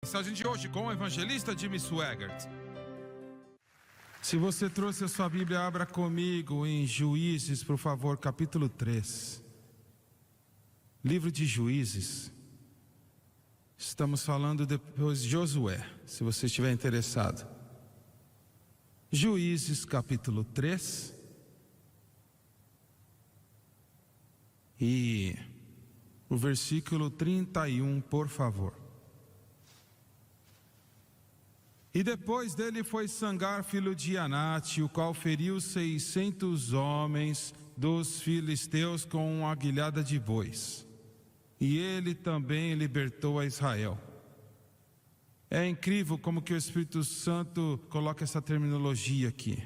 Mensagem de hoje com o evangelista Jimmy Swaggart. Se você trouxe a sua Bíblia, abra comigo em Juízes, por favor, capítulo 3. Livro de Juízes. Estamos falando depois de Josué, se você estiver interessado. Juízes, capítulo 3. E o versículo 31, por favor. E depois dele foi Sangar, filho de Anate, o qual feriu 600 homens dos filisteus com uma aguilhada de bois. E ele também libertou a Israel. É incrível como que o Espírito Santo coloca essa terminologia aqui.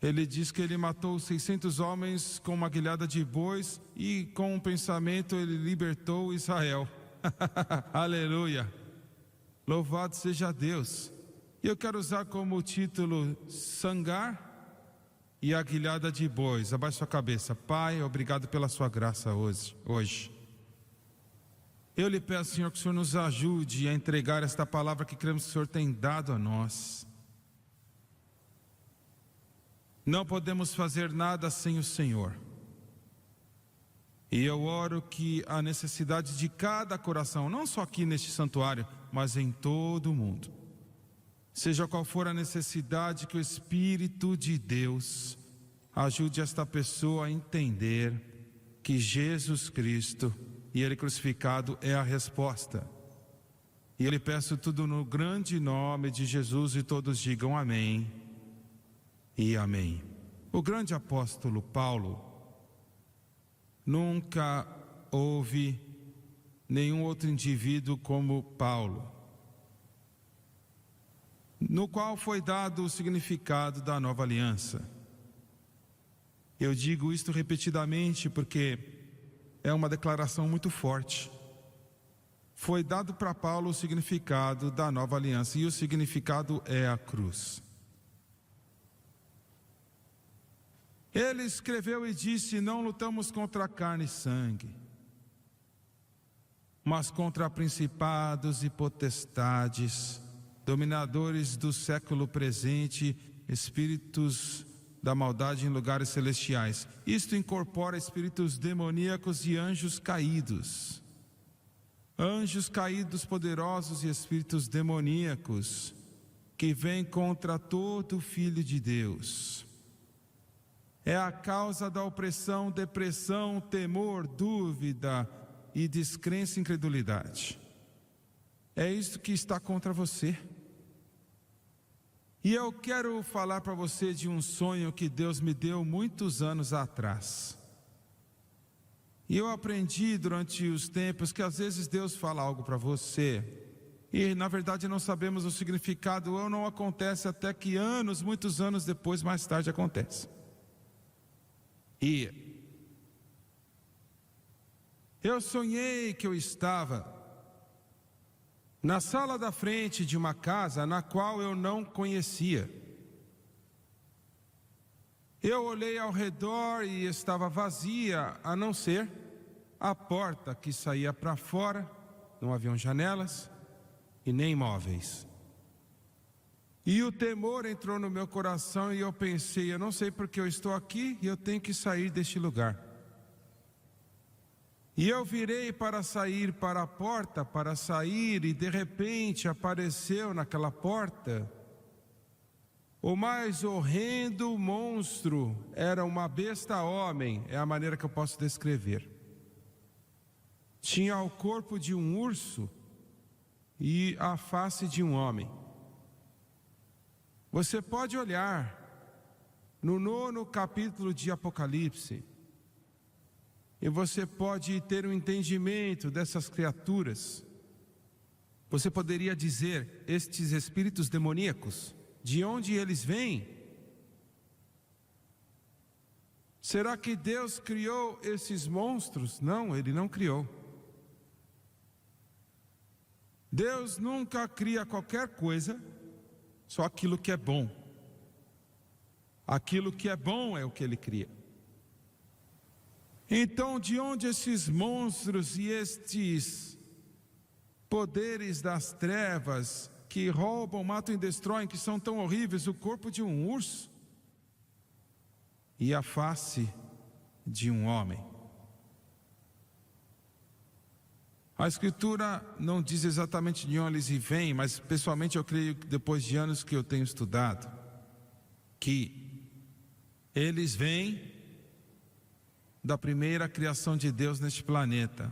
Ele diz que ele matou 600 homens com uma aguilhada de bois e com um pensamento ele libertou Israel. Aleluia! Louvado seja Deus. E eu quero usar como título Sangar e aguilhada de bois. Abaixe sua cabeça. Pai, obrigado pela sua graça hoje. Eu lhe peço, Senhor, que o Senhor nos ajude a entregar esta palavra que cremos que o Senhor tem dado a nós. Não podemos fazer nada sem o Senhor. E eu oro que a necessidade de cada coração, não só aqui neste santuário, mas em todo o mundo, seja qual for a necessidade, que o Espírito de Deus ajude esta pessoa a entender que Jesus Cristo e Ele crucificado é a resposta. E eu lhe peço tudo no grande nome de Jesus, e todos digam amém e amém. O grande apóstolo Paulo, nunca houve nenhum outro indivíduo como Paulo, no qual foi dado o significado da nova aliança. Eu digo isto repetidamente porque é uma declaração muito forte. Foi dado para Paulo o significado da nova aliança, e o significado é a cruz. Ele escreveu e disse: não lutamos contra carne e sangue, mas contra principados e potestades, dominadores do século presente, espíritos da maldade em lugares celestiais. Isto incorpora espíritos demoníacos e anjos caídos. Anjos caídos poderosos e espíritos demoníacos que vêm contra todo filho de Deus. É a causa da opressão, depressão, temor, dúvida e descrença e incredulidade. É isso que está contra você. E eu quero falar para você de um sonho que Deus me deu muitos anos atrás. E eu aprendi durante os tempos que às vezes Deus fala algo para você e na verdade não sabemos o significado, ou não acontece até que muitos anos depois, mais tarde acontece. E eu sonhei que eu estava na sala da frente de uma casa na qual eu não conhecia. Eu olhei ao redor e estava vazia, a não ser a porta que saía para fora. Não haviam janelas e nem móveis. E o temor entrou no meu coração e eu pensei: eu não sei porque eu estou aqui e eu tenho que sair deste lugar. E eu virei para sair para a porta, e de repente apareceu naquela porta o mais horrendo monstro. Era uma besta homem, é a maneira que eu posso descrever. Tinha o corpo de um urso e a face de um homem. Você pode olhar no 9º capítulo de Apocalipse e você pode ter um entendimento dessas criaturas. Você poderia dizer: estes espíritos demoníacos, de onde eles vêm? Será que Deus criou esses monstros? Não, Ele não criou. Deus nunca cria qualquer coisa, só aquilo que é bom. Aquilo que é bom é o que Ele cria. Então, de onde esses monstros e estes poderes das trevas que roubam, matam e destroem, que são tão horríveis, o corpo de um urso e a face de um homem. A Escritura não diz exatamente de onde eles vêm, mas pessoalmente eu creio que depois de anos que eu tenho estudado, que eles vêm da primeira criação de Deus neste planeta,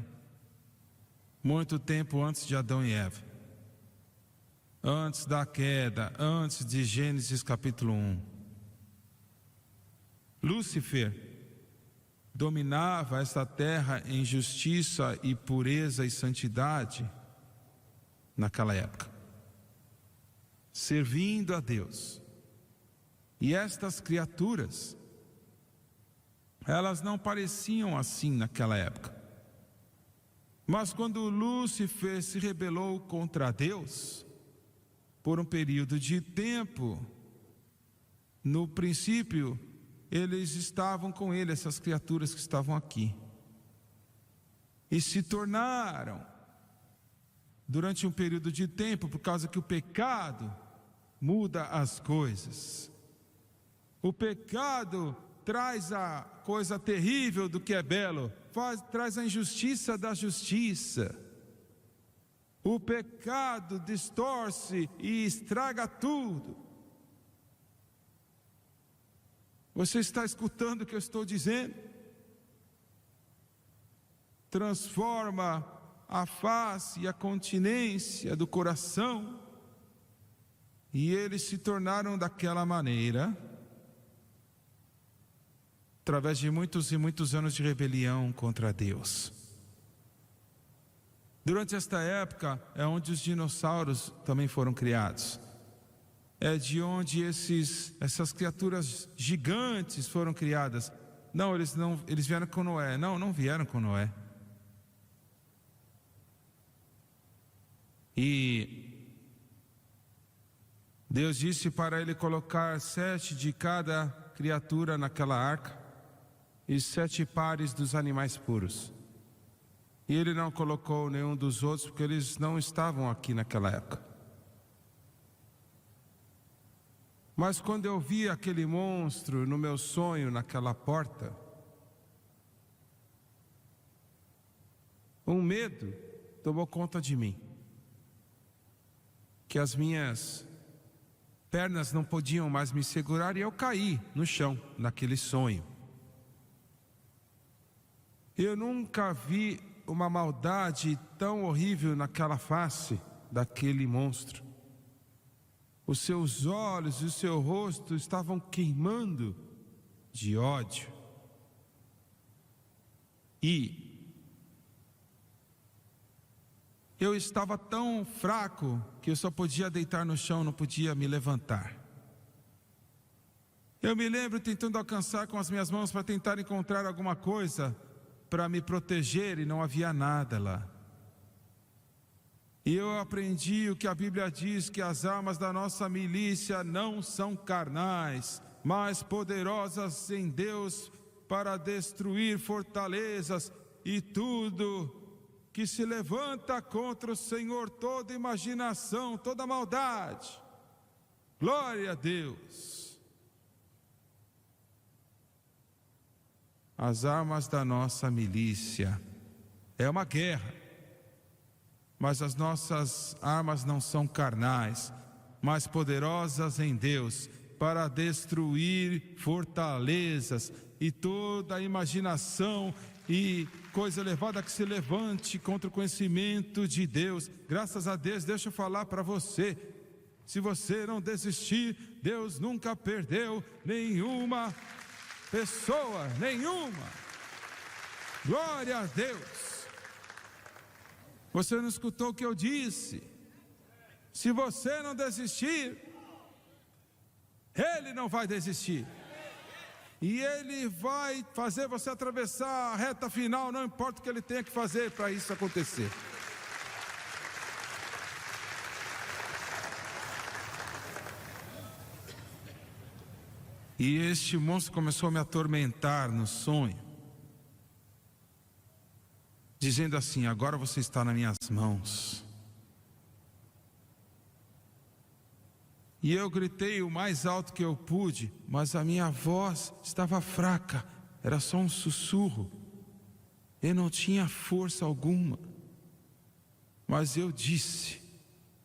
muito tempo antes de Adão e Eva, antes da queda, antes de Gênesis capítulo 1. Lúcifer dominava esta terra em justiça e pureza e santidade naquela época, servindo a Deus. E estas criaturas, elas não pareciam assim naquela época. Mas quando Lúcifer se rebelou contra Deus, por um período de tempo, no princípio, eles estavam com ele, essas criaturas que estavam aqui. E se tornaram, durante um período de tempo, por causa que o pecado muda as coisas. O pecado traz a coisa terrível do que é belo, traz a injustiça da justiça. O pecado distorce e estraga tudo. Você está escutando o que eu estou dizendo? Transforma a face e a continência do coração, e eles se tornaram daquela maneira, através de muitos e muitos anos de rebelião contra Deus. Durante esta época é onde os dinossauros também foram criados. É de onde essas criaturas gigantes foram criadas. Eles vieram com Noé. Não vieram com Noé. E Deus disse para ele colocar 7 de cada criatura naquela arca e 7 pares dos animais puros. E ele não colocou nenhum dos outros porque eles não estavam aqui naquela época. Mas quando eu vi aquele monstro no meu sonho, naquela porta, um medo tomou conta de mim, que as minhas pernas não podiam mais me segurar e eu caí no chão, naquele sonho. Eu nunca vi uma maldade tão horrível naquela face daquele monstro. Os seus olhos e o seu rosto estavam queimando de ódio. E eu estava tão fraco que eu só podia deitar no chão, não podia me levantar. Eu me lembro tentando alcançar com as minhas mãos para tentar encontrar alguma coisa para me proteger e não havia nada lá. E eu aprendi o que a Bíblia diz, que as armas da nossa milícia não são carnais, mas poderosas em Deus para destruir fortalezas e tudo que se levanta contra o Senhor, toda imaginação, toda maldade. Glória a Deus. As armas da nossa milícia é uma guerra. Mas as nossas armas não são carnais, mas poderosas em Deus, para destruir fortalezas e toda imaginação e coisa elevada que se levante contra o conhecimento de Deus. Graças a Deus, deixa eu falar para você. Se você não desistir, Deus nunca perdeu nenhuma pessoa, nenhuma. Glória a Deus. Você não escutou o que eu disse? Se você não desistir, Ele não vai desistir. E Ele vai fazer você atravessar a reta final, não importa o que Ele tenha que fazer para isso acontecer. E este monstro começou a me atormentar no sonho, dizendo assim: agora você está nas minhas mãos, E eu gritei o mais alto que eu pude, mas a minha voz estava fraca, era só um sussurro. Eu não tinha força alguma. Mas eu disse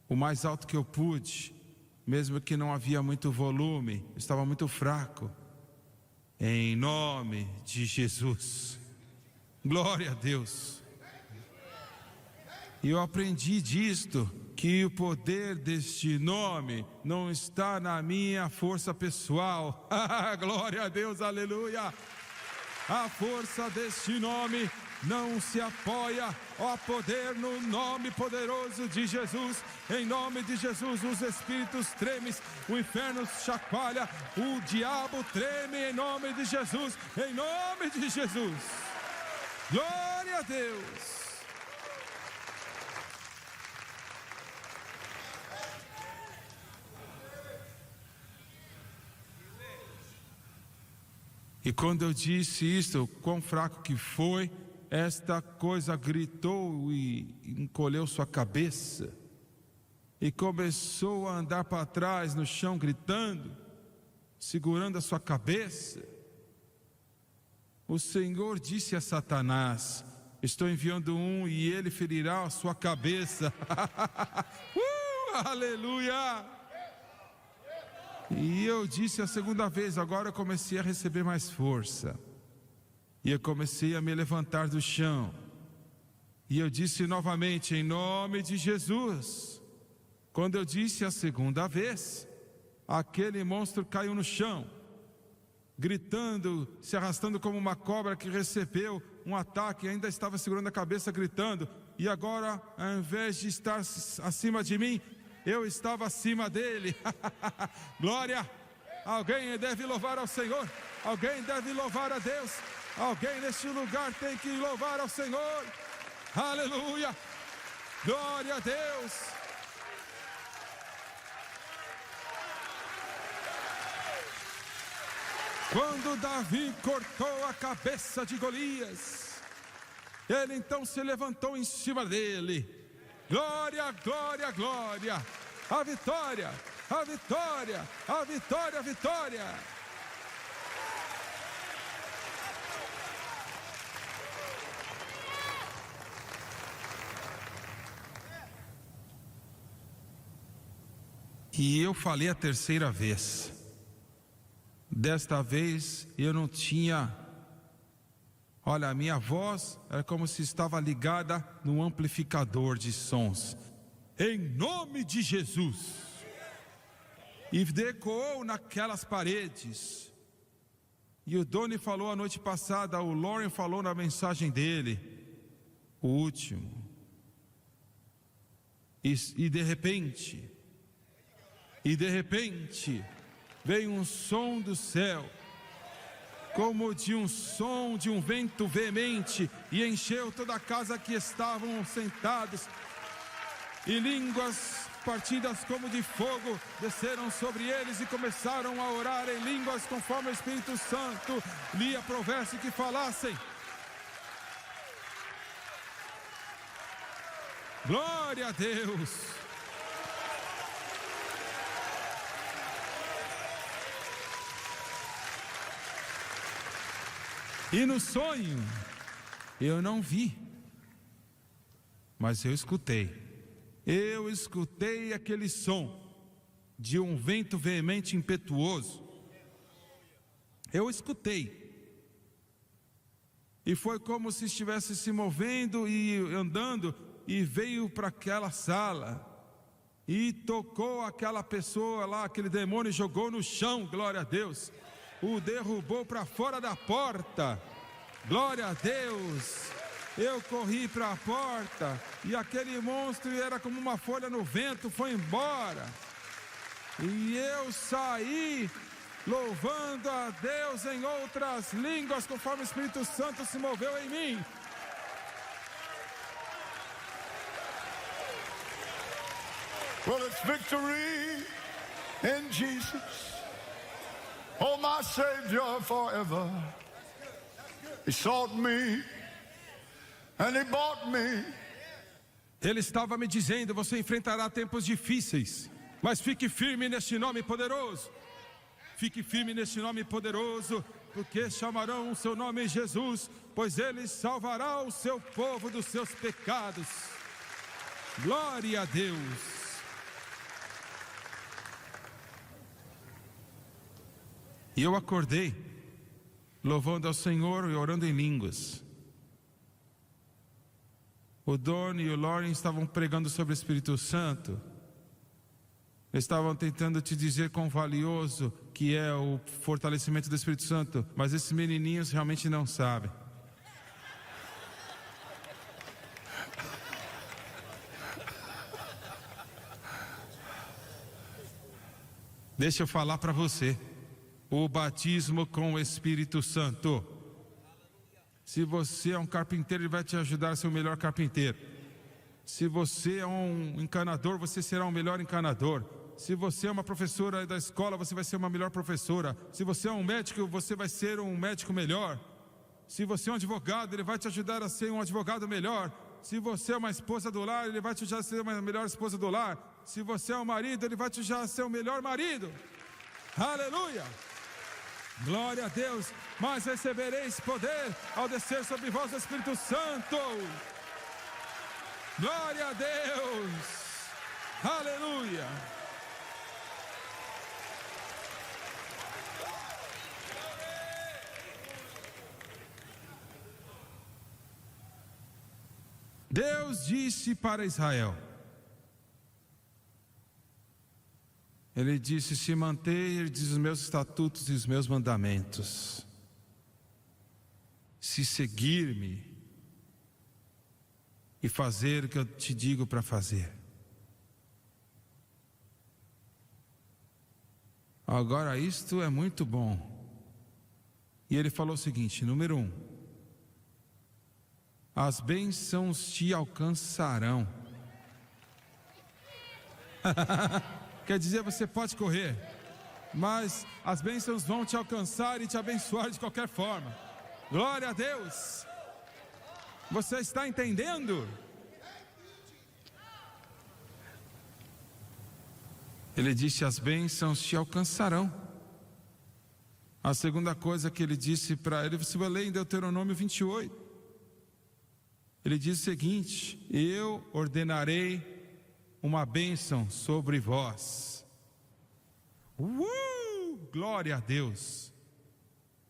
o mais alto que eu pude, mesmo que não havia muito volume, estava muito fraco. Em nome de Jesus. Glória a Deus. E eu aprendi disto, que o poder deste nome não está na minha força pessoal. Glória a Deus, aleluia. A força deste nome não se apoia ao poder no nome poderoso de Jesus. Em nome de Jesus, os espíritos tremem, o inferno chacoalha, o diabo treme em nome de Jesus. Em nome de Jesus. Glória a Deus. E quando eu disse isso, quão fraco que foi, esta coisa gritou e encolheu sua cabeça e começou a andar para trás no chão gritando, segurando a sua cabeça. O Senhor disse a Satanás: estou enviando um e ele ferirá a sua cabeça. Aleluia! E eu disse a segunda vez, agora eu comecei a receber mais força. E eu comecei a me levantar do chão. E eu disse novamente, em nome de Jesus. Quando eu disse a segunda vez, aquele monstro caiu no chão, gritando, se arrastando como uma cobra que recebeu um ataque, ainda estava segurando a cabeça gritando. E agora, ao invés de estar acima de mim, eu estava acima dele. Glória! Alguém deve louvar ao Senhor. Alguém deve louvar a Deus. Alguém neste lugar tem que louvar ao Senhor. Aleluia! Glória a Deus! Quando Davi cortou a cabeça de Golias, ele então se levantou em cima dele. Glória, glória, glória! A vitória, a vitória, a vitória, a vitória! E eu falei a terceira vez. Desta vez eu não tinha... Olha, a minha voz era como se estava ligada num amplificador de sons. Em nome de Jesus. E ecoou naquelas paredes. E o Doni falou a noite passada, o Lauren falou na mensagem dele, o último. E de repente, veio um som do céu, como de um som de um vento veemente, e encheu toda a casa que estavam sentados, e línguas partidas como de fogo desceram sobre eles e começaram a orar em línguas conforme o Espírito Santo lhe aprovesse que falassem. Glória a Deus! E no sonho, eu não vi, mas eu escutei. Eu escutei aquele som de um vento veemente impetuoso. Eu escutei. E foi como se estivesse se movendo e andando, e veio para aquela sala, e tocou aquela pessoa lá, aquele demônio, e jogou no chão, glória a Deus. O derrubou para fora da porta. Glória a Deus. Eu corri para a porta e aquele monstro era como uma folha no vento, foi embora. E eu saí louvando a Deus em outras línguas, conforme o Espírito Santo se moveu em mim. Well, it's victory in Jesus. Oh, my Savior forever. He sought me and He bought me. Ele estava me dizendo, você enfrentará tempos difíceis, Mas fique firme neste nome poderoso. Fique firme neste nome poderoso, porque chamarão o seu nome Jesus, pois ele salvará o seu povo dos seus pecados. Glória a Deus. E eu acordei, louvando ao Senhor e orando em línguas. O Doni e o Lauren estavam pregando sobre o Espírito Santo. Eles estavam tentando te dizer quão valioso que é o fortalecimento do Espírito Santo, mas esses menininhos realmente não sabem. Deixa eu falar para você, o batismo com o Espírito Santo. Se você é um carpinteiro, ele vai te ajudar a ser o melhor carpinteiro. Se você é um encanador, você será o melhor encanador. Se você é uma professora da escola, você vai ser uma melhor professora. Se você é um médico, você vai ser um médico melhor. Se você é um advogado, ele vai te ajudar a ser um advogado melhor. Se você é uma esposa do lar, ele vai te ajudar a ser uma melhor esposa do lar. Se você é um marido, ele vai te ajudar a ser o melhor marido. Aleluia! Glória a Deus! Mas recebereis poder ao descer sobre vós o Espírito Santo. Glória a Deus! Aleluia! Deus disse para Israel, Ele disse: se manterdes os meus estatutos e os meus mandamentos, se seguir-me e fazer o que eu te digo para fazer. Agora isto é muito bom. E ele falou o seguinte, número 1, as bênçãos te alcançarão. Quer dizer, você pode correr, mas as bênçãos vão te alcançar e te abençoar de qualquer forma. Glória a Deus! Você está entendendo? Ele disse: as bênçãos te alcançarão. A segunda coisa que ele disse para ele, você vai ler em Deuteronômio 28. Ele diz o seguinte: eu ordenarei uma bênção sobre vós. Glória a Deus!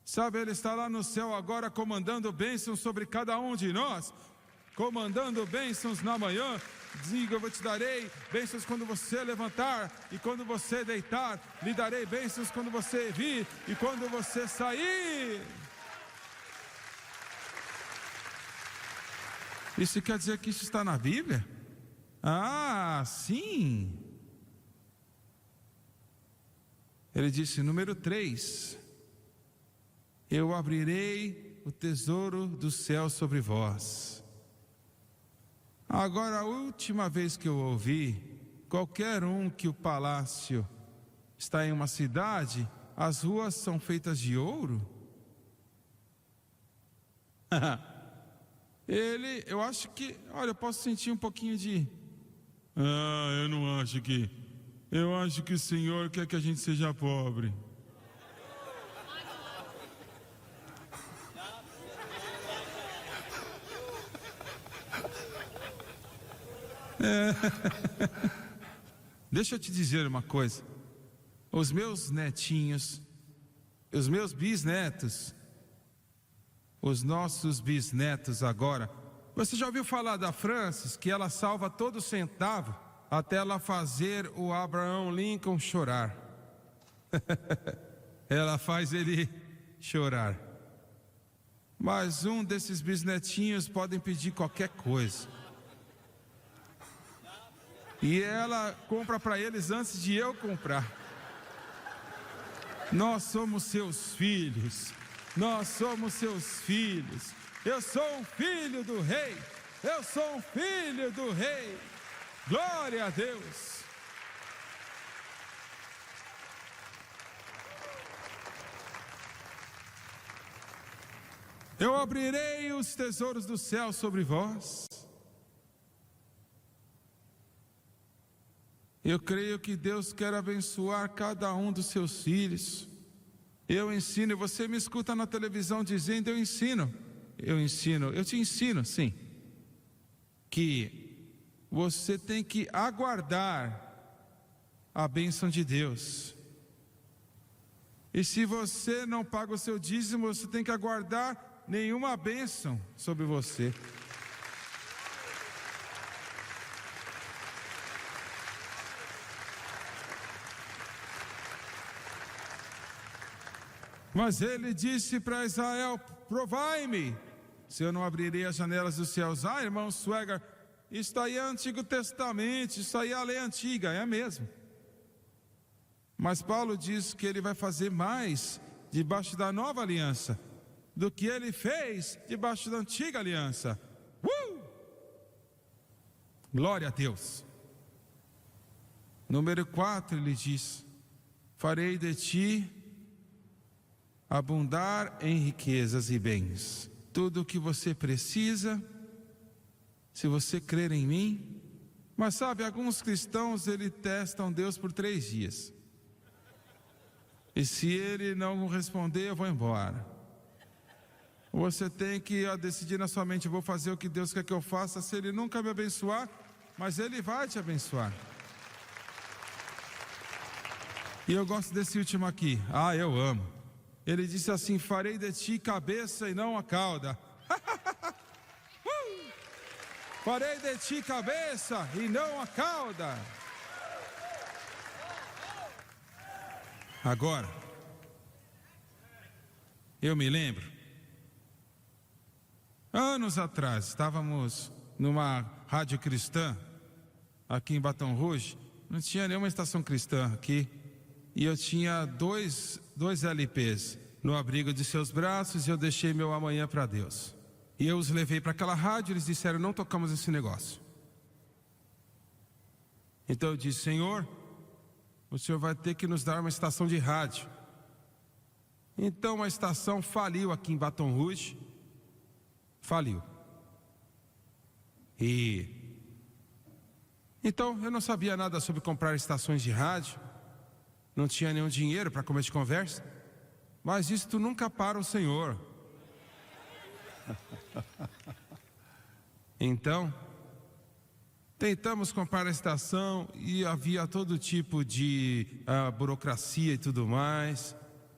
Sabe, Ele está lá no céu agora comandando bênçãos sobre cada um de nós, comandando bênçãos na manhã. Diga: eu te darei bênçãos quando você levantar e quando você deitar, lhe darei bênçãos quando você vir e quando você sair. Isso quer dizer que isso está na Bíblia? Ah, sim. Ele disse, número 3, eu abrirei o tesouro do céu sobre vós. Agora, a última vez que eu ouvi, qualquer um que o palácio está em uma cidade, as ruas são feitas de ouro? Eu acho que, olha, eu posso sentir um pouquinho de... eu não acho que... Eu acho que o Senhor quer que a gente seja pobre. Deixa eu te dizer uma coisa. Os meus netinhos, os meus bisnetos, os nossos bisnetos agora. Você já ouviu falar da Francis, que ela salva todo centavo até ela fazer o Abraham Lincoln chorar? Ela faz ele chorar. Mas um desses bisnetinhos podem pedir qualquer coisa, e ela compra para eles antes de eu comprar. Nós somos seus filhos. Nós somos seus filhos. Eu sou um filho do rei. Eu sou um filho do rei. Glória a Deus. Eu abrirei os tesouros do céu sobre vós. Eu creio que Deus quer abençoar cada um dos seus filhos. Eu ensino, e você me escuta na televisão dizendo, eu te ensino, sim, que você tem que aguardar a bênção de Deus. E se você não paga o seu dízimo, você tem que aguardar nenhuma bênção sobre você. Mas ele disse para Israel, provai-me, se eu não abrirei as janelas dos céus. Irmão Swagger, isso aí é Antigo Testamento, isso aí é a lei antiga, é mesmo. Mas Paulo diz que ele vai fazer mais debaixo da nova aliança do que ele fez debaixo da antiga aliança. Glória a Deus. Número 4, ele diz, farei de ti abundar em riquezas e bens. Tudo o que você precisa, se você crer em mim. Mas sabe, alguns cristãos, eles testam Deus por 3 dias. E se ele não responder, eu vou embora. Você tem que decidir na sua mente, eu vou fazer o que Deus quer que eu faça. Se ele nunca me abençoar, mas ele vai te abençoar. E eu gosto desse último aqui. Eu amo. Ele disse assim, farei de ti cabeça e não a cauda. Farei de ti cabeça e não a cauda. Agora, eu me lembro, anos atrás, estávamos numa rádio cristã, aqui em Baton Rouge, não tinha nenhuma estação cristã aqui, e eu tinha dois LPs no abrigo de seus braços, e eu deixei meu amanhã para Deus. E eu os levei para aquela rádio, eles disseram, não tocamos esse negócio. Então eu disse, Senhor, o Senhor vai ter que nos dar uma estação de rádio. Então a estação faliu aqui em Baton Rouge. Faliu. Então eu não sabia nada sobre comprar estações de rádio. Não tinha nenhum dinheiro para comer de conversa. Mas isto nunca para o Senhor. Então, tentamos comprar a estação e havia todo tipo de burocracia e tudo mais.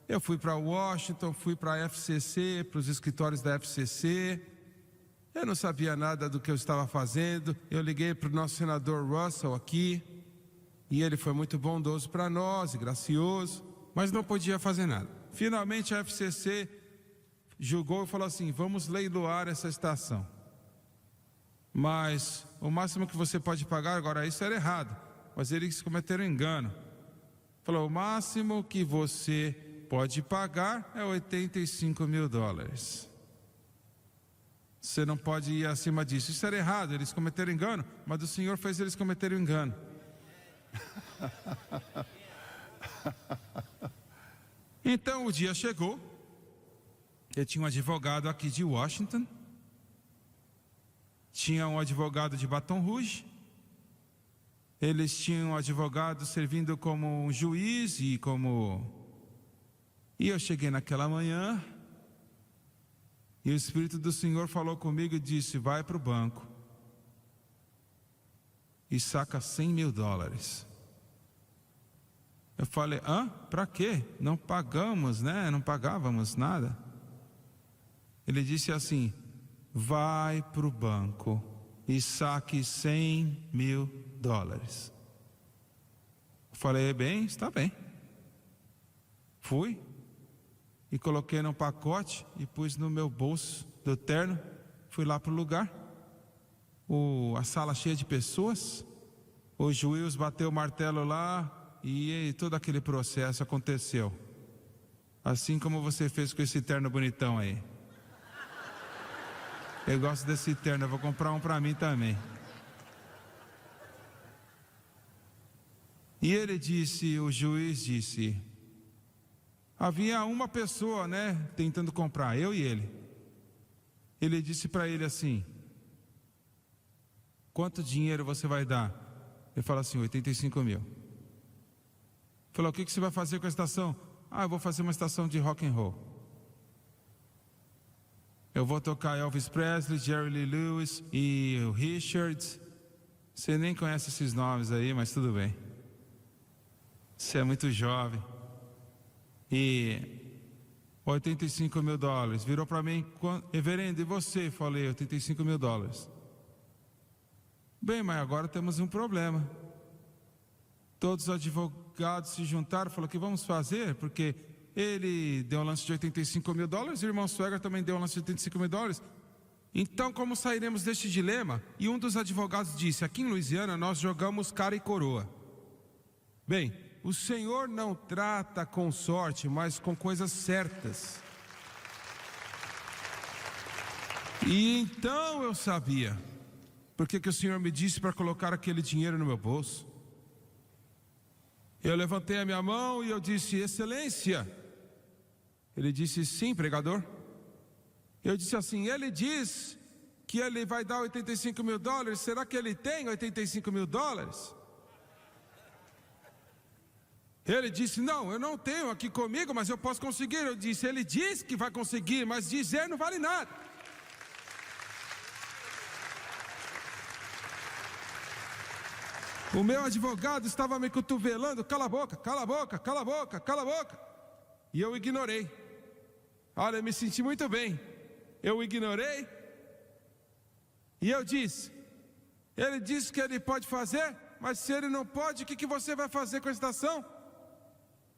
Eu fui para Washington, fui para a FCC, para os escritórios da FCC. Eu não sabia nada do que eu estava fazendo. Eu liguei para o nosso senador Russell aqui. E ele foi muito bondoso para nós e gracioso, mas não podia fazer nada. Finalmente a FCC julgou e falou assim, vamos leiloar essa estação. Mas o máximo que você pode pagar, agora isso era errado, mas eles cometeram engano. Falou, o máximo que você pode pagar é $85 mil. Você não pode ir acima disso. Isso era errado, eles cometeram engano, mas o Senhor fez eles cometerem engano. Então o dia chegou. Eu tinha um advogado aqui de Washington, tinha um advogado de Baton Rouge, eles tinham um advogado servindo como um juiz e eu cheguei naquela manhã e o Espírito do Senhor falou comigo e disse, vai para o banco e saca $100 mil. Eu falei, para quê? Não pagamos, né? Não pagávamos nada. Ele disse assim, vai para o banco e saque $100 mil. Eu falei, bem, está bem. Fui e coloquei num pacote e pus no meu bolso do terno. Fui lá para o lugar. A sala cheia de pessoas. O juiz bateu o martelo lá. E todo aquele processo aconteceu. Assim como você fez com esse terno bonitão aí. Eu gosto desse terno, eu vou comprar um para mim também. E ele disse, o juiz disse, havia uma pessoa, né, tentando comprar, eu e ele. Ele disse para ele assim, quanto dinheiro você vai dar? Ele fala assim, 85 mil. Falou, o que você vai fazer com a estação? Eu vou fazer uma estação de rock and roll. Eu vou tocar Elvis Presley, Jerry Lee Lewis e o Richards. Você nem conhece esses nomes aí, mas tudo bem. Você é muito jovem. E 85 mil dólares. Virou para mim, reverendo, e você? Falei, 85 mil dólares. Bem, mas agora temos um problema. Todos os advogados se juntaram, falaram, o que vamos fazer? Porque ele deu um lance de 85 mil dólares, e o irmão Swagger também deu um lance de 85 mil dólares. Então, como sairemos deste dilema? E um dos advogados disse, aqui em Louisiana nós jogamos cara e coroa. Bem, o Senhor não trata com sorte, mas com coisas certas. E então eu sabia, porque que o Senhor me disse para colocar aquele dinheiro no meu bolso. Eu levantei a minha mão e eu disse, excelência. Ele disse, sim, pregador. Eu disse assim, ele diz que ele vai dar 85 mil dólares, será que ele tem 85 mil dólares? Ele disse, não, eu não tenho aqui comigo, mas eu posso conseguir. Eu disse, ele diz que vai conseguir, mas dizer não vale nada. O meu advogado estava me cotovelando, cala a boca, cala a boca, cala a boca, cala a boca. E eu ignorei. Olha, eu me senti muito bem. Eu ignorei. E eu disse, ele disse que ele pode fazer, mas se ele não pode, o que você vai fazer com a estação?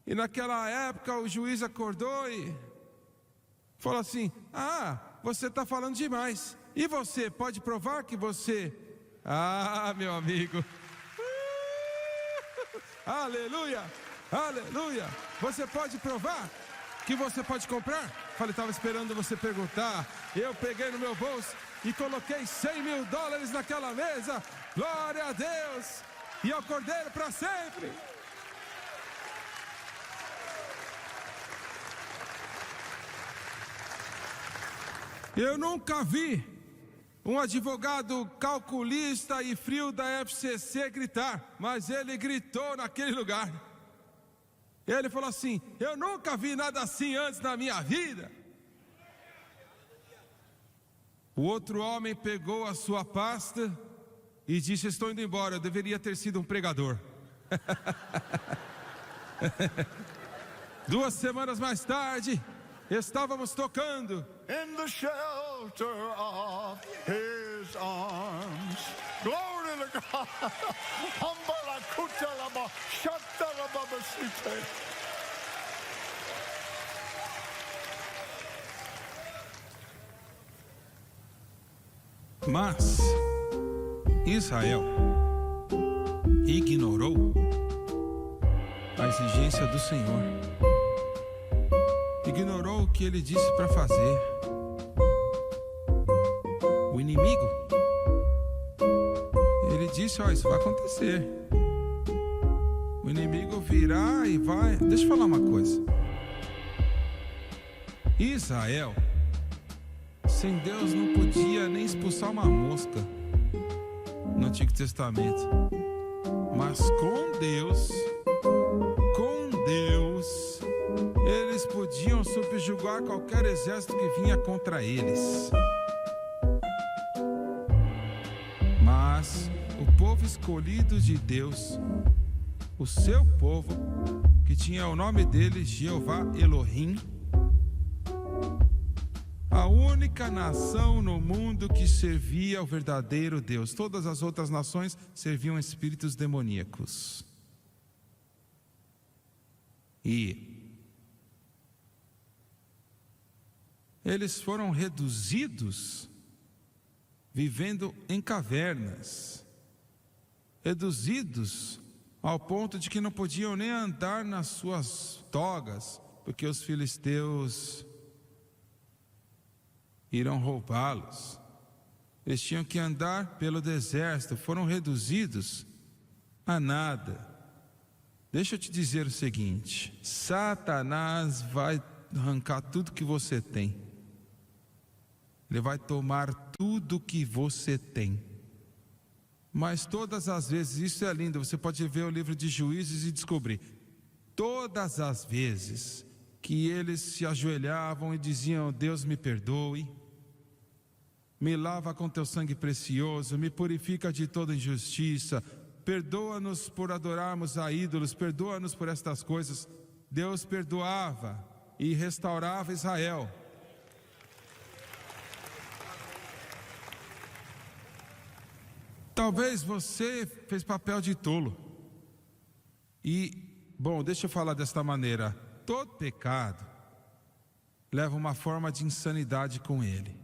E naquela época o juiz acordou e falou assim, você está falando demais. E você pode provar que você... meu amigo... Aleluia, aleluia. Você pode provar que você pode comprar? Falei, estava esperando você perguntar. Eu peguei no meu bolso e coloquei 100 mil dólares naquela mesa. Glória a Deus. E ao Cordeiro para sempre. Eu nunca vi um advogado calculista e frio da FCC gritar, mas ele gritou naquele lugar. Ele falou assim, eu nunca vi nada assim antes na minha vida. O outro homem pegou a sua pasta e disse, estou indo embora, eu deveria ter sido um pregador. 2 semanas mais tarde, estávamos tocando in the shelter of his arms. Glory to God. Mas Israel ignorou a exigência do Senhor. Ignorou o que ele disse para fazer. O inimigo, ele disse, isso vai acontecer. O inimigo virá e vai... Deixa eu falar uma coisa. Israel, sem Deus não podia nem expulsar uma mosca no Antigo Testamento. Mas com Deus, eles podiam subjugar qualquer exército que vinha contra eles. Mas o povo escolhido de Deus, o seu povo, que tinha o nome dele, Jeová Elohim, a única nação no mundo que servia ao verdadeiro Deus. Todas as outras nações serviam a espíritos demoníacos. E eles foram reduzidos, vivendo em cavernas, reduzidos ao ponto de que não podiam nem andar nas suas togas, porque os filisteus irão roubá-los. Eles tinham que andar pelo deserto, foram reduzidos a nada. Deixa eu te dizer o seguinte: Satanás vai arrancar tudo que você tem. Ele vai tomar tudo que você tem. Mas todas as vezes, isso é lindo, você pode ver o livro de Juízes e descobrir. Todas as vezes que eles se ajoelhavam e diziam: Deus me perdoe, me lava com teu sangue precioso, me purifica de toda injustiça, perdoa-nos por adorarmos a ídolos, perdoa-nos por estas coisas. Deus perdoava e restaurava Israel. Talvez você fez papel de tolo. E, bom, deixa eu falar desta maneira: todo pecado leva uma forma de insanidade com ele.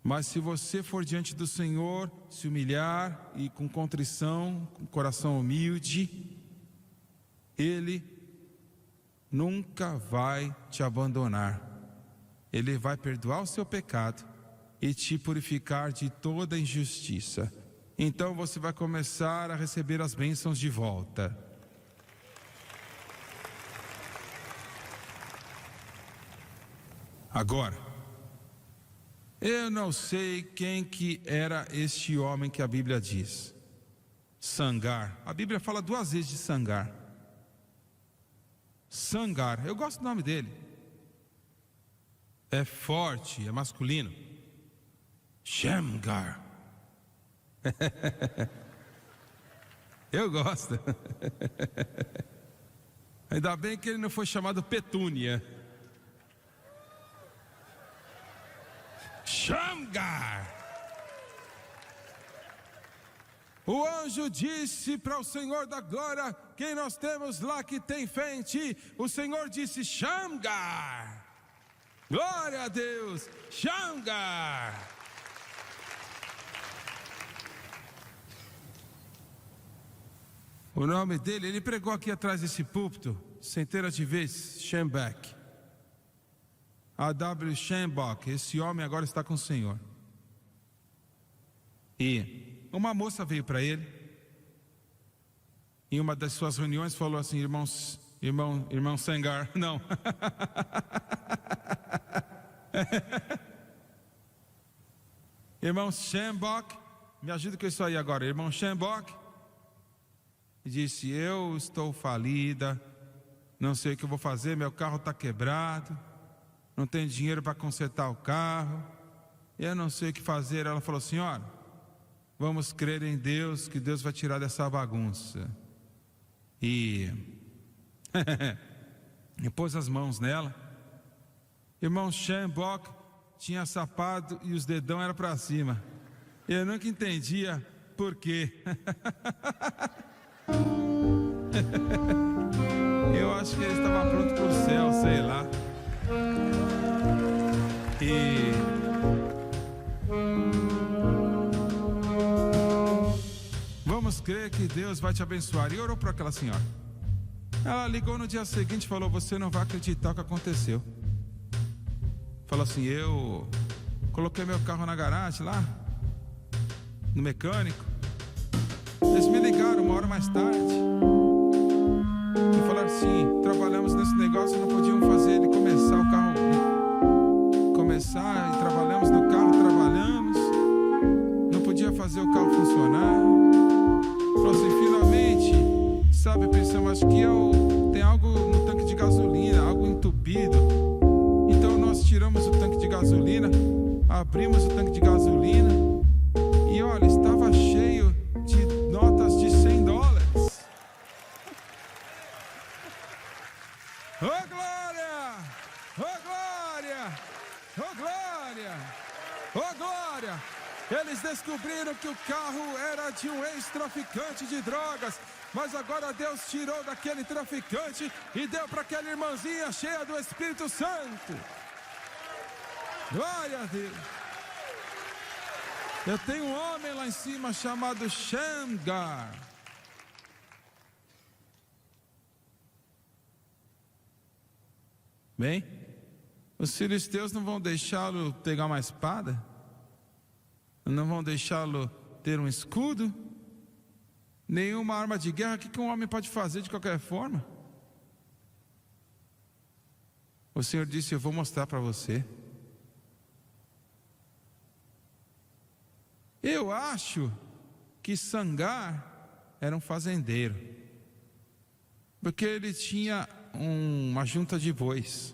Mas se você for diante do Senhor, se humilhar e com contrição, com coração humilde, Ele nunca vai te abandonar. Ele vai perdoar o seu pecado e te purificar de toda injustiça. Então você vai começar a receber as bênçãos de volta. Agora, eu não sei quem que era este homem que a Bíblia diz. Sangar. A Bíblia fala 2 vezes de Sangar. Sangar, eu gosto do nome dele. É forte, é masculino. Shamgar. Eu gosto. Ainda bem que ele não foi chamado Petúnia. Shamgar. O anjo disse para o Senhor da glória: quem nós temos lá que tem fé em ti? O Senhor disse: Shamgar. Glória a Deus. Shamgar. O nome dele, ele pregou aqui atrás desse púlpito centenas de vezes. Schembach. A.W. Schembach. Esse homem agora está com o Senhor. E uma moça veio para ele, em uma das suas reuniões, falou assim: irmão Sangar, não. Irmão Schembach, me ajuda com isso aí agora. Irmão Schembach disse: eu estou falida, não sei o que eu vou fazer, meu carro está quebrado, não tenho dinheiro para consertar o carro, eu não sei o que fazer. Ela falou: senhora, vamos crer em Deus, que Deus vai tirar dessa bagunça. E pôs as mãos nela. Irmão Schembach tinha sapato e os dedão eram para cima. Eu nunca entendia por quê. Eu acho que ele estava pronto para o céu, sei lá. E vamos crer que Deus vai te abençoar. E orou para aquela senhora. Ela ligou no dia seguinte e falou: você não vai acreditar o que aconteceu. Falou assim: eu coloquei meu carro na garagem lá, no mecânico. Eles me ligaram 1 hora mais tarde e falaram assim: trabalhamos nesse negócio, não podíamos fazer ele começar o carro. E trabalhamos no carro, não podia fazer o carro funcionar. Falou assim: finalmente, sabe, pensamos, acho que tem algo no tanque de gasolina, algo entupido. Então nós tiramos o tanque de gasolina, abrimos o tanque de gasolina e olha, estava cheio de notas de $100. Oh glória! Oh glória! Oh glória! Oh glória! Eles descobriram que o carro era de um ex-traficante de drogas, mas agora Deus tirou daquele traficante e deu para aquela irmãzinha cheia do Espírito Santo. Glória a Deus. Eu tenho um homem lá em cima chamado Shamgar. Bem, os filisteus não vão deixá-lo pegar uma espada, não vão deixá-lo ter um escudo, nenhuma arma de guerra. O que um homem pode fazer de qualquer forma? O Senhor disse: eu vou mostrar para você. Eu acho que Sangar era um fazendeiro, porque ele tinha uma junta de bois.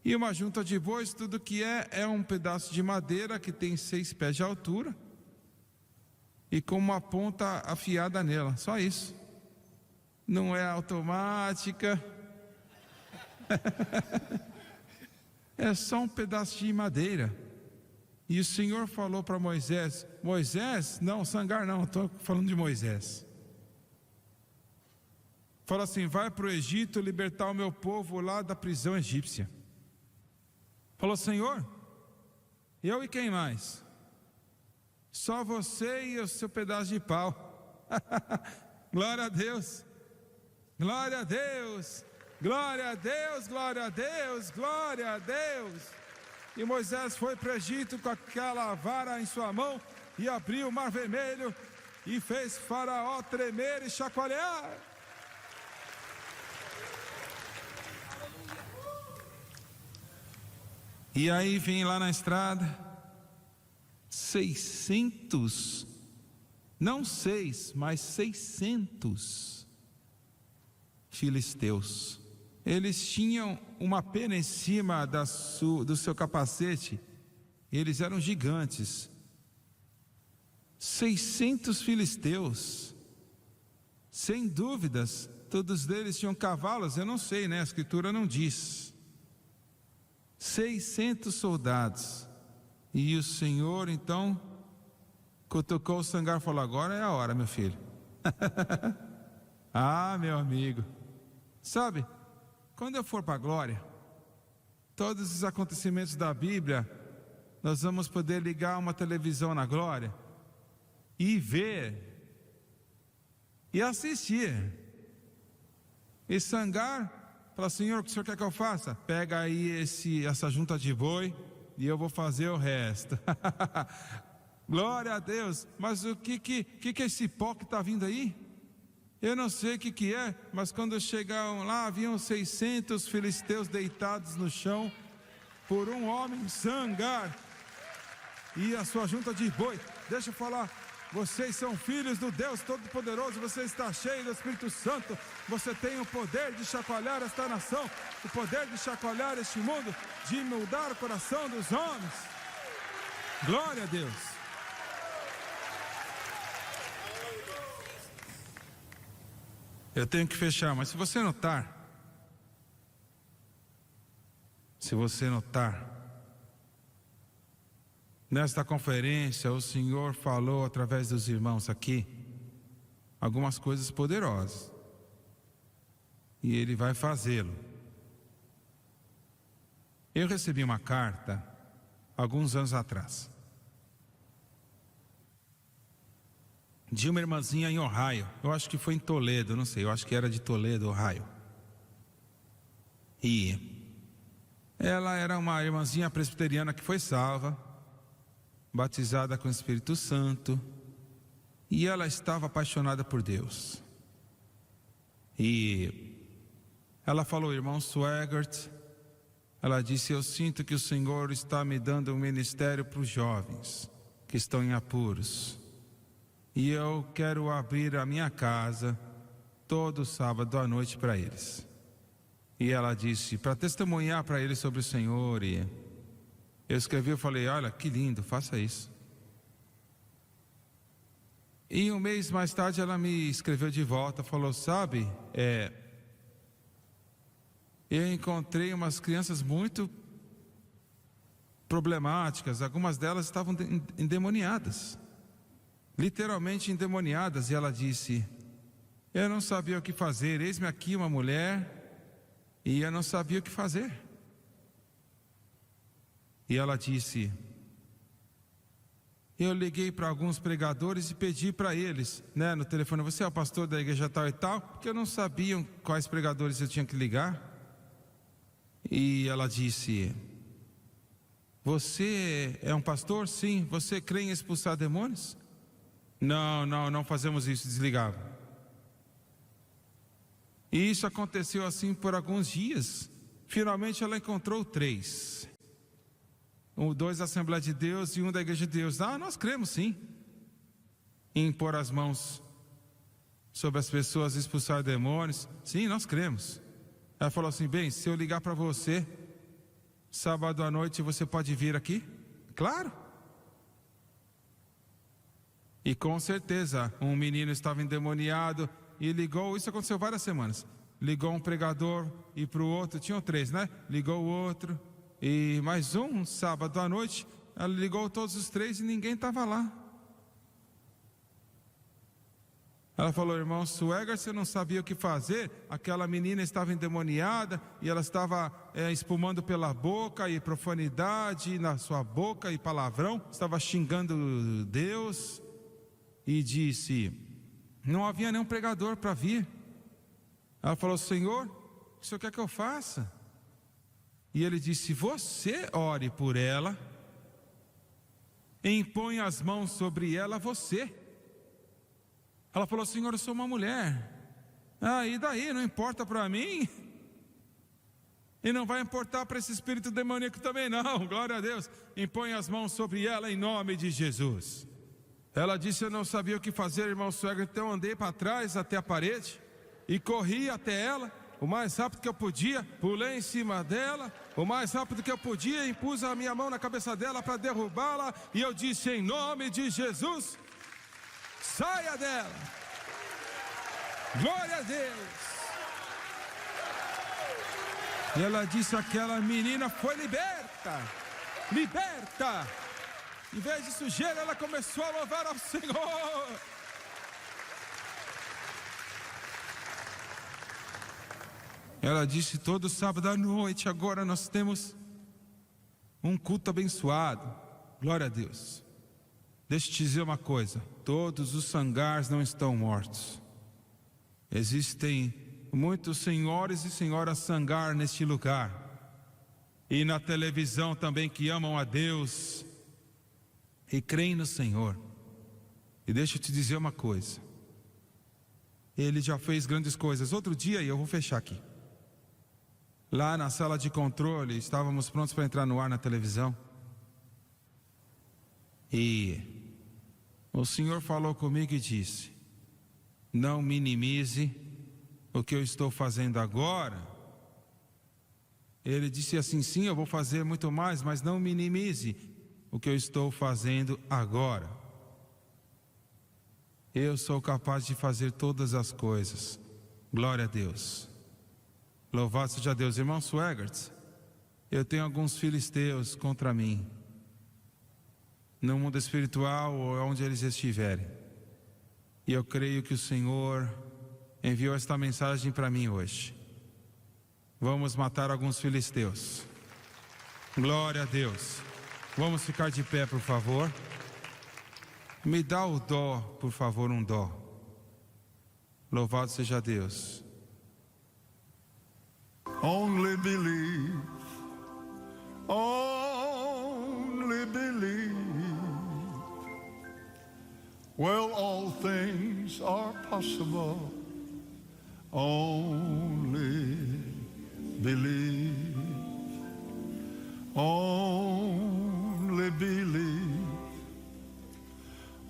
E uma junta de bois, tudo que é um pedaço de madeira que tem 6 pés de altura e com uma ponta afiada nela, só isso. Não é automática. É só um pedaço de madeira. E o Senhor falou para Moisés, não, Sangar não, estou falando de Moisés. Falou assim, vai para o Egito libertar o meu povo lá da prisão egípcia. Falou, Senhor, eu e quem mais? Só você e o seu pedaço de pau. Glória a Deus, glória a Deus, glória a Deus, glória a Deus, glória a Deus. E Moisés foi para o Egito com aquela vara em sua mão e abriu o mar vermelho e fez Faraó tremer e chacoalhar. E aí vem lá na estrada 600, não 6, mas 600 filisteus. Eles tinham uma pena em cima do seu capacete. Eles eram gigantes. 600 filisteus. Sem dúvidas, todos eles tinham cavalos. Eu não sei, né? A escritura não diz. 600 soldados. E o Senhor, então, cutucou o Sangar e falou, agora é a hora, meu filho. Ah, meu amigo. Sabe, quando eu for para a glória, todos os acontecimentos da Bíblia, nós vamos poder ligar uma televisão na glória e ver e assistir. E Sangar fala, Senhor, o que o Senhor quer que eu faça? Pega aí essa junta de boi e eu vou fazer o resto. Glória a Deus. Mas o que é esse pó que está vindo aí? Eu não sei o que é, mas quando chegaram lá, haviam 600 filisteus deitados no chão por um homem, Sangar, e a sua junta de boi. Deixa eu falar, vocês são filhos do Deus Todo-Poderoso, você está cheio do Espírito Santo, você tem o poder de chacoalhar esta nação, o poder de chacoalhar este mundo, de mudar o coração dos homens. Glória a Deus. Eu tenho que fechar, mas se você notar, nesta conferência o Senhor falou através dos irmãos aqui algumas coisas poderosas, e Ele vai fazê-lo. Eu recebi uma carta alguns anos atrás de uma irmãzinha em Ohio. Eu acho que foi em Toledo, não sei, eu acho que era de Toledo, Ohio. E ela era uma irmãzinha presbiteriana que foi salva, batizada com o Espírito Santo, e ela estava apaixonada por Deus. E ela falou, irmão Swegert, ela disse, eu sinto que o Senhor está me dando um ministério para os jovens que estão em apuros. E eu quero abrir a minha casa todo sábado à noite para eles. E ela disse, para testemunhar para eles sobre o Senhor. E eu escrevi, eu falei, olha, que lindo, faça isso. E um mês mais tarde ela me escreveu de volta, falou, sabe, eu encontrei umas crianças muito problemáticas, algumas delas estavam endemoniadas. Literalmente endemoniadas, e ela disse, eu não sabia o que fazer, eis-me aqui uma mulher, e eu não sabia o que fazer. E ela disse, eu liguei para alguns pregadores e pedi para eles, né, no telefone, você é o pastor da igreja tal e tal, porque eu não sabia quais pregadores eu tinha que ligar. E ela disse, você é um pastor? Sim. Você crê em expulsar demônios? Não fazemos isso, desligava. E isso aconteceu assim por alguns dias. Finalmente ela encontrou 3. 2 da Assembleia de Deus e 1 da Igreja de Deus. Nós cremos sim. impor as mãos sobre as pessoas e expulsar demônios. Sim, nós cremos. Ela falou assim: bem, se eu ligar para você, sábado à noite você pode vir aqui? Claro. E com certeza, um menino estava endemoniado e ligou, isso aconteceu várias semanas. Ligou um pregador e para o outro, tinham 3, né? Ligou o outro e mais um sábado à noite, ela ligou todos os 3 e ninguém estava lá. Ela falou: irmão Swegart, você não sabia o que fazer? Aquela menina estava endemoniada e ela estava espumando pela boca e profanidade na sua boca e palavrão, estava xingando Deus. E disse: não havia nenhum pregador para vir. Ela falou: Senhor, o que o Senhor quer que eu faça? E ele disse: você ore por ela, impõe as mãos sobre ela você. Ela falou: Senhor, eu sou uma mulher. E daí? Não importa para mim? E não vai importar para esse espírito demoníaco também não. Glória a Deus. Impõe as mãos sobre ela em nome de Jesus. Ela disse: eu não sabia o que fazer, irmão Swegart, então andei para trás até a parede e corri até ela o mais rápido que eu podia, pulei em cima dela o mais rápido que eu podia, impus a minha mão na cabeça dela para derrubá-la e eu disse: em nome de Jesus, saia dela. Glória a Deus. E ela disse: aquela menina foi liberta. Liberta. Em vez de sujeira, ela começou a louvar ao Senhor. Ela disse: todo sábado à noite, agora nós temos um culto abençoado. Glória a Deus. Deixa eu te dizer uma coisa: todos os sangars não estão mortos. Existem muitos senhores e senhoras sangar neste lugar. E na televisão também, que amam a Deus e creem no Senhor. E deixa eu te dizer uma coisa: Ele já fez grandes coisas. Outro dia, e eu vou fechar aqui, lá na sala de controle, estávamos prontos para entrar no ar na televisão. E o Senhor falou comigo e disse: não minimize o que eu estou fazendo agora. Ele disse assim: sim, eu vou fazer muito mais, mas não minimize o que eu estou fazendo agora. Eu sou capaz de fazer todas as coisas. Glória a Deus. Louvado seja Deus. Irmão Swegart, eu tenho alguns filisteus contra mim, no mundo espiritual ou onde eles estiverem. E eu creio que o Senhor enviou esta mensagem para mim hoje. Vamos matar alguns filisteus. Glória a Deus. Vamos ficar de pé, por favor. Me dá o dó, por favor, um dó. Louvado seja Deus. Only believe, only believe. Well, all things are possible. Only believe, only believe,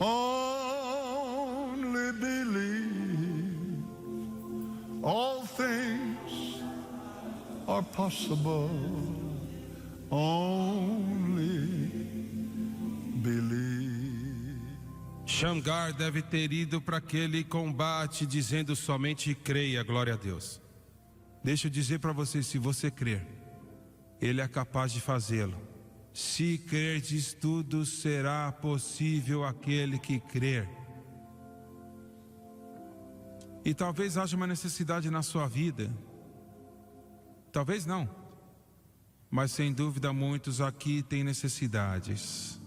only believe. All things are possible. Only believe. Shamgar deve ter ido para aquele combate dizendo somente creia, glória a Deus. Deixa eu dizer para você, se você crer, Ele é capaz de fazê-lo. Se crerdes, tudo será possível àquele que crer. E talvez haja uma necessidade na sua vida. Talvez não, mas sem dúvida muitos aqui têm necessidades.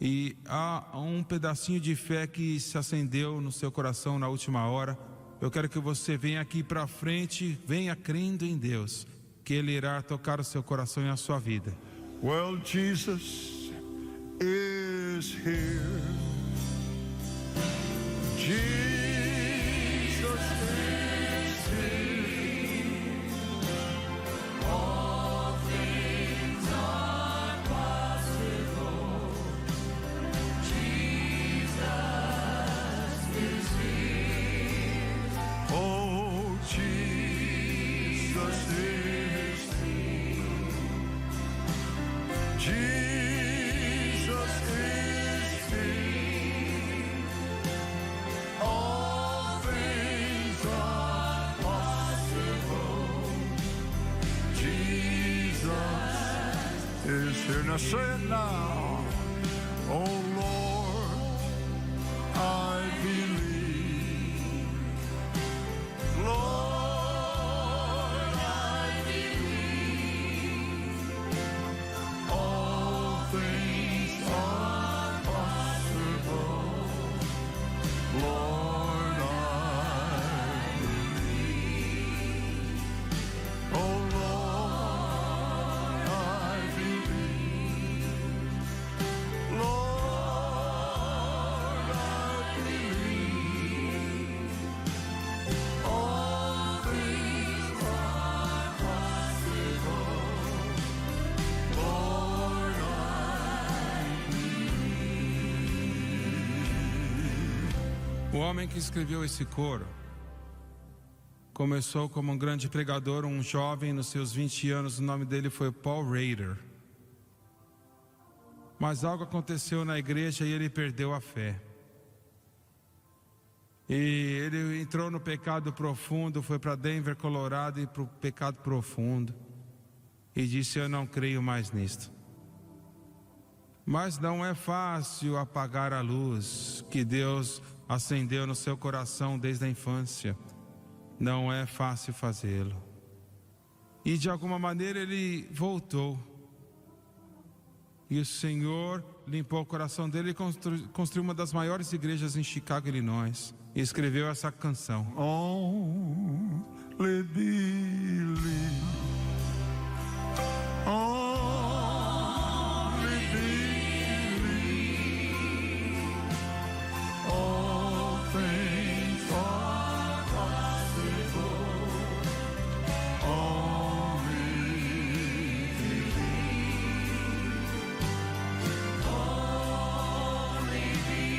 E há um pedacinho de fé que se acendeu no seu coração na última hora. Eu quero que você venha aqui para frente, venha crendo em Deus, que Ele irá tocar o seu coração e a sua vida. Well, Jesus is here. Jesus is here. All things are possible. Jesus Oh, Jesus is King. Jesus is King. All things are possible. Jesus is here. Now say it now. Oh Lord, I believe. Lord, I believe. All things are possible. Lord, I believe. Oh Lord, I believe. Lord, I believe. All things are possible. Lord, I O homem que escreveu esse coro começou como um grande pregador, um jovem nos seus 20 anos. O nome dele foi Paul Rader. Mas algo aconteceu na igreja e ele perdeu a fé. E ele entrou no pecado profundo, foi para Denver, Colorado, e para o pecado profundo. E disse: eu não creio mais nisto. Mas não é fácil apagar a luz que Deus acendeu no seu coração desde a infância. Não é fácil fazê-lo. E de alguma maneira ele voltou. E o Senhor limpou o coração dele e construiu uma das maiores igrejas em Chicago, Illinois. E escreveu essa canção. only believe. Only believe. All things are possible. Only believe. Only believe.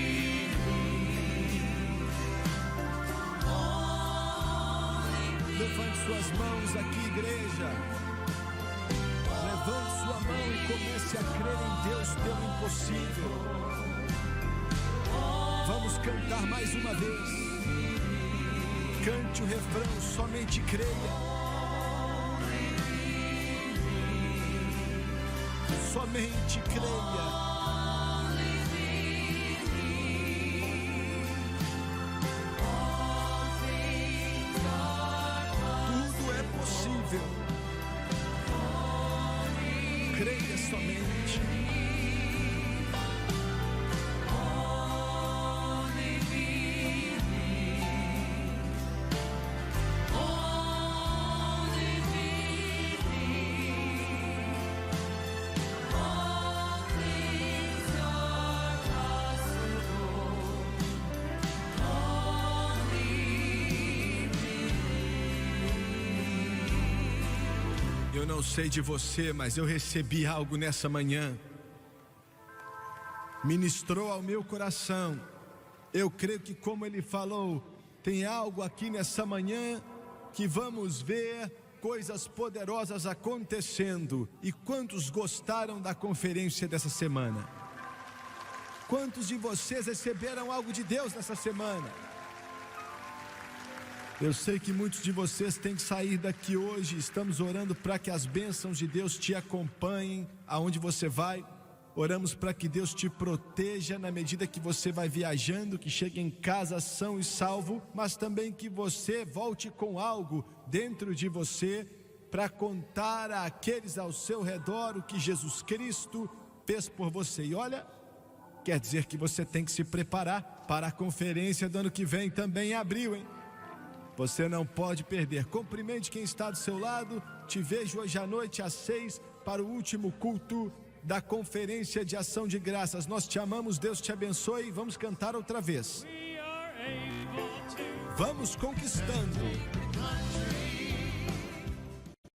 Levante suas mãos aqui, igreja. Levante sua mão e comece a crer em Deus pelo impossível. Vamos cantar mais uma vez. Cante o refrão, somente creia. Somente creia. Tudo é possível. Creia somente. Eu não sei de você, mas eu recebi algo nessa manhã. Ministrou ao meu coração. Eu creio que, como ele falou, tem algo aqui nessa manhã que vamos ver coisas poderosas acontecendo. E quantos gostaram da conferência dessa semana? Quantos de vocês receberam algo de Deus nessa semana? Eu sei que muitos de vocês têm que sair daqui hoje. Estamos orando para que as bênçãos de Deus te acompanhem aonde você vai. Oramos para que Deus te proteja na medida que você vai viajando, que chegue em casa são e salvo, mas também que você volte com algo dentro de você para contar àqueles ao seu redor o que Jesus Cristo fez por você. E olha, quer dizer que você tem que se preparar para a conferência do ano que vem, também em abril, hein? Você não pode perder. Cumprimente quem está do seu lado. Te vejo hoje à noite às 6 para o último culto da conferência de ação de graças. Nós te amamos, Deus te abençoe. Vamos cantar outra vez. Vamos conquistando.